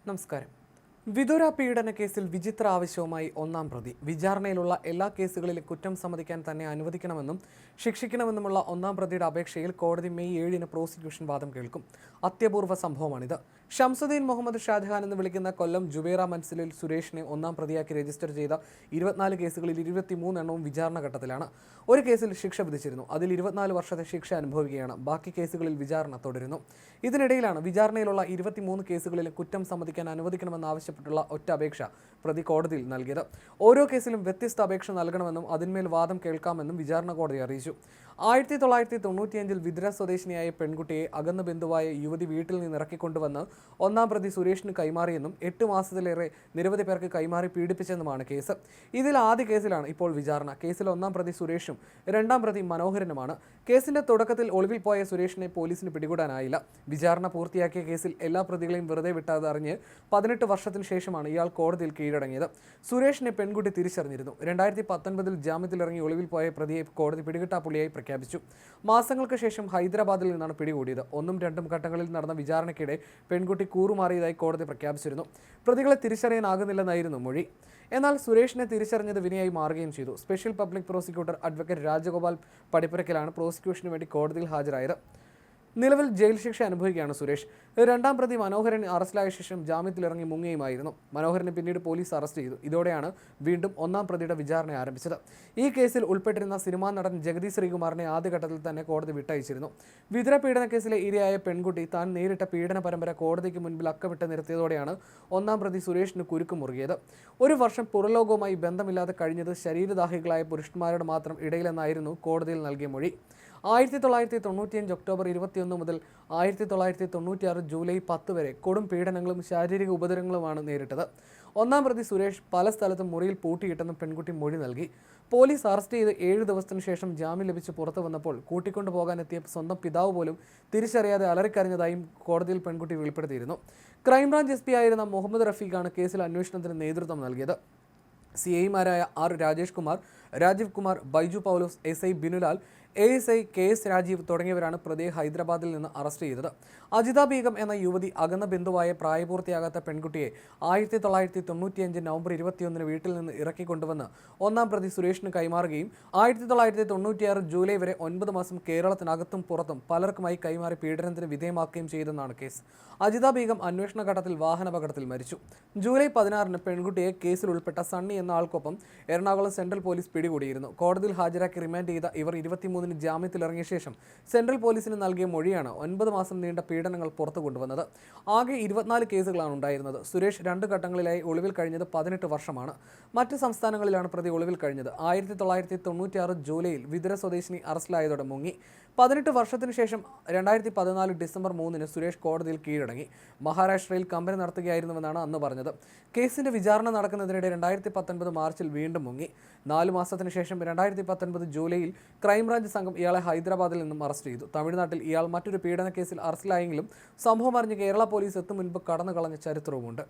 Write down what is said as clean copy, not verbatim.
നമസ്കാരം. വിതുര പീഡന കേസിൽ വിചിത്ര ആവശ്യവുമായി ഒന്നാം പ്രതി. വിചാരണയിലുള്ള എല്ലാ കേസുകളിലും കുറ്റം സമ്മതിക്കാൻ തന്നെ അനുവദിക്കണമെന്നും ശിക്ഷിക്കണമെന്നുമുള്ള ഒന്നാം പ്രതിയുടെ അപേക്ഷയിൽ കോടതി മെയ് 7-ന് പ്രോസിക്യൂഷൻ വാദം കേൾക്കും. അത്യപൂർവ സംഭവമാണിത്. ഷംസുദ്ദീൻ മുഹമ്മദ് ഷാജഹാൻ എന്ന് വിളിക്കുന്ന കൊല്ലം ജുബൈറ മൻസിലിൽ സുരേഷിനെ ഒന്നാം പ്രതിയാക്കി രജിസ്റ്റർ ചെയ്ത 24 കേസുകളിൽ 23 എണ്ണവും വിചാരണ ഘട്ടത്തിലാണ്. ഒരു കേസിൽ ശിക്ഷ വിധിച്ചിരുന്നു. അതിൽ 24 വർഷത്തെ ശിക്ഷ അനുഭവിക്കുകയാണ്. ബാക്കി കേസുകളിൽ വിചാരണ തുടരുന്നു. ഇതിനിടയിലാണ് വിചാരണയിലുള്ള 23 കേസുകളിലും കുറ്റം സമ്മതിക്കാൻ അനുവദിക്കണമെന്ന് ആവശ്യപ്പെട്ടുള്ള ഒറ്റ അപേക്ഷ പ്രതി കോടതിയിൽ നൽകിയത്. ഓരോ കേസിലും വ്യത്യസ്ത അപേക്ഷ നൽകണമെന്നും അതിന്മേൽ വാദം കേൾക്കാമെന്നും വിചാരണ കോടതി അറിയിച്ചു. 1995 വിതുര സ്വദേശിനിയായ പെൺകുട്ടിയെ അകന്ന ബന്ധുവായ യുവതി വീട്ടിൽ നിന്ന് ഇറക്കിക്കൊണ്ടുവന്ന് ഒന്നാം പ്രതി സുരേഷിന് കൈമാറിയെന്നും 8 മാസത്തിലേറെ നിരവധി പേർക്ക് കൈമാറി പീഡിപ്പിച്ചെന്നുമാണ് കേസ്. ഇതിൽ ആദ്യ കേസിലാണ് ഇപ്പോൾ വിചാരണ. കേസിൽ ഒന്നാം പ്രതി സുരേഷും രണ്ടാം പ്രതി മനോഹരനുമാണ്. കേസിന്റെ തുടക്കത്തിൽ ഒളിവിൽ പോയ സുരേഷിനെ പോലീസിന് പിടികൂടാനായില്ല. വിചാരണ പൂർത്തിയാക്കിയ കേസിൽ എല്ലാ പ്രതികളെയും വെറുതെ വിട്ടതറിഞ്ഞ് 18 വർഷത്തിന് ശേഷമാണ് ഇയാൾ കോടതിയിൽ കീഴടങ്ങിയത്. സുരേഷിനെ പെൺകുട്ടി തിരിച്ചറിഞ്ഞിരുന്നു. 2019 ജാമ്യത്തിലിറങ്ങി ഒളിവിൽ പോയ പ്രതിയെ കോടതി പിടികിട്ടാപ്പുള്ളിയായി പ്രഖ്യാപിച്ചു. മാസങ്ങൾക്ക് ശേഷം ഹൈദരാബാദിൽ നിന്നാണ് പിടികൂടിയത്. 1ഉം 2ഉം ഘട്ടങ്ങളിൽ നടന്ന വിചാരണയ്ക്കിടെ പെൺകുട്ടി കൂറുമാറിയതായി കോടതി പ്രഖ്യാപിച്ചിരുന്നു. പ്രതികളെ തിരിച്ചറിയാനാകുന്നില്ലെന്നായിരുന്നു മൊഴി. എന്നാൽ സുരേഷിനെ തിരിച്ചറിഞ്ഞത് വിനയായി മാറുകയും ചെയ്തു. Special public prosecutor advocate Rajagopal പടിപ്പുരയ്ക്കലാണ് പ്രോസിക്യൂഷന് വേണ്ടി കോടതിയിൽ ഹാജരായത്. നിലവിൽ ജയിൽ ശിക്ഷ അനുഭവിക്കുകയാണ് സുരേഷ്. രണ്ടാം പ്രതി മനോഹരൻ അറസ്റ്റിലായ ശേഷം ജാമ്യത്തിലിറങ്ങി മുങ്ങുകയുമായിരുന്നു. മനോഹരനെ പിന്നീട് പോലീസ് അറസ്റ്റ് ചെയ്തു. ഇതോടെയാണ് വീണ്ടും ഒന്നാം പ്രതിയുടെ വിചാരണ ആരംഭിച്ചത്. ഈ കേസിൽ ഉൾപ്പെട്ടിരുന്ന സിനിമാ നടൻ ജഗതി ശ്രീകുമാറിനെ ആദ്യഘട്ടത്തിൽ തന്നെ കോടതി വിട്ടയച്ചിരുന്നു. വിതുര പീഡന കേസിലെ ഇരയായ പെൺകുട്ടി താൻ നേരിട്ട പീഡന പരമ്പര കോടതിക്ക് മുൻപിൽ അക്കമിട്ട് നിർത്തിയതോടെയാണ് ഒന്നാം പ്രതി സുരേഷിന് കുരുക്ക് മുറുകിയത്. 1 വർഷം പുറലോകവുമായി ബന്ധമില്ലാതെ കഴിഞ്ഞത് ശരീരദാഹികളായ പുരുഷന്മാരുടെ മാത്രം ഇടയിലെന്നായിരുന്നു കോടതിയിൽ നൽകിയ മൊഴി. 1995 ഒക്ടോബർ 21 മുതൽ 1996 ജൂലൈ 10 വരെ കൊടും പീഡനങ്ങളും ശാരീരിക ഉപദ്രവങ്ങളുമാണ് നേരിട്ടത്. ഒന്നാം പ്രതി സുരേഷ് പല സ്ഥലത്തും മുറിയിൽ പൂട്ടിയിട്ടെന്ന് പെൺകുട്ടി മൊഴി നൽകി. പോലീസ് അറസ്റ്റ് ചെയ്ത് 7 ദിവസത്തിനു ശേഷം ജാമ്യം ലഭിച്ച് പുറത്തു വന്നപ്പോൾ കൂട്ടിക്കൊണ്ടുപോകാനെത്തിയ സ്വന്തം പിതാവ് പോലും തിരിച്ചറിയാതെ അലറിക്കരഞ്ഞതായും കോടതിയിൽ പെൺകുട്ടി വെളിപ്പെടുത്തിയിരുന്നു. ക്രൈംബ്രാഞ്ച് SP ആയിരുന്ന മുഹമ്മദ് റഫീഖാണ് കേസിൽ അന്വേഷണത്തിന് നേതൃത്വം നൽകിയത്. CIമാരായ R രാജേഷ് കുമാർ, രാജീവ് കുമാർ, ബൈജു പൗലോസ്, SI Binulal, ASI KS Rajeev തുടങ്ങിയവരാണ് പ്രതിയെ ഹൈദരാബാദിൽ നിന്ന് അറസ്റ്റ് ചെയ്തത്. അജിത ബീഗം എന്ന യുവതി അകന്ന ബന്ധുവായ പ്രായപൂർത്തിയാകാത്ത പെൺകുട്ടിയെ 1995 നവംബർ 21 വീട്ടിൽ നിന്ന് ഇറക്കിക്കൊണ്ടുവന്ന് ഒന്നാം പ്രതി സുരേഷിന് കൈമാറുകയും 1996 ജൂലൈ വരെ 9 മാസം കേരളത്തിനകത്തും പുറത്തും പലർക്കുമായി കൈമാറി പീഡനത്തിന് വിധേയമാക്കുകയും ചെയ്തെന്നാണ് കേസ്. അജിത ബീഗം അന്വേഷണ ഘട്ടത്തിൽ വാഹനാപകടത്തിൽ മരിച്ചു. ജൂലൈ 16 പെൺകുട്ടിയെ കേസിൽ ഉൾപ്പെട്ട സണ്ണി എന്ന ആൾക്കൊപ്പം എറണാകുളം സെൻട്രൽ പോലീസ് പിടികൂടിയിരുന്നു. കോടതിയിൽ ഹാജരാക്കി റിമാൻഡ് ചെയ്ത ഇവർ 23 ജാമ്യത്തിലിറങ്ങിയ ശേഷം സെൻട്രൽ പോലീസിന് നൽകിയ മൊഴിയാണ് 9 മാസം നീണ്ട പീഡനങ്ങൾ പുറത്തു കൊണ്ടുവന്നത്. ആകെ 24 കേസുകളാണ് ഉണ്ടായിരുന്നത്. സുരേഷ് 2 ഘട്ടങ്ങളിലായി ഒളിവിൽ കഴിഞ്ഞത് 18 വർഷമാണ്. മറ്റ് സംസ്ഥാനങ്ങളിലാണ് പ്രതി ഒളിവിൽ കഴിഞ്ഞത്. 1996 ജൂലൈയിൽ വിതുര സ്വദേശിനി അറസ്റ്റിലായതോടെ മുങ്ങി. 18 വർഷത്തിനു ശേഷം 2014 ഡിസംബർ 3 സുരേഷ് കോടതിയിൽ കീഴടങ്ങി. മഹാരാഷ്ട്രയിൽ കമ്പനി നടത്തുകയായിരുന്നുവെന്നാണ് അന്ന് പറഞ്ഞത്. കേസിന്റെ വിചാരണ നടക്കുന്നതിനിടെ 2019 മാർച്ചിൽ വീണ്ടും മുങ്ങി. 4 മാസത്തിനു ശേഷം 2019 ജൂലൈയിൽ ക്രൈംബ്രാഞ്ച് സംഘം ഇയാളെ ഹൈദരാബാദിൽ നിന്നും അറസ്റ്റ് ചെയ്തു. തമിഴ്നാട്ടിൽ ഇയാൾ മറ്റൊരു പീഡന കേസിൽ അറസ്റ്റിലായെങ്കിലും സംഭവം അറിഞ്ഞ് കേരള പോലീസ് എത്തും മുൻപ് കടന്നു കളഞ്ഞ ചരിത്രവുമുണ്ട്.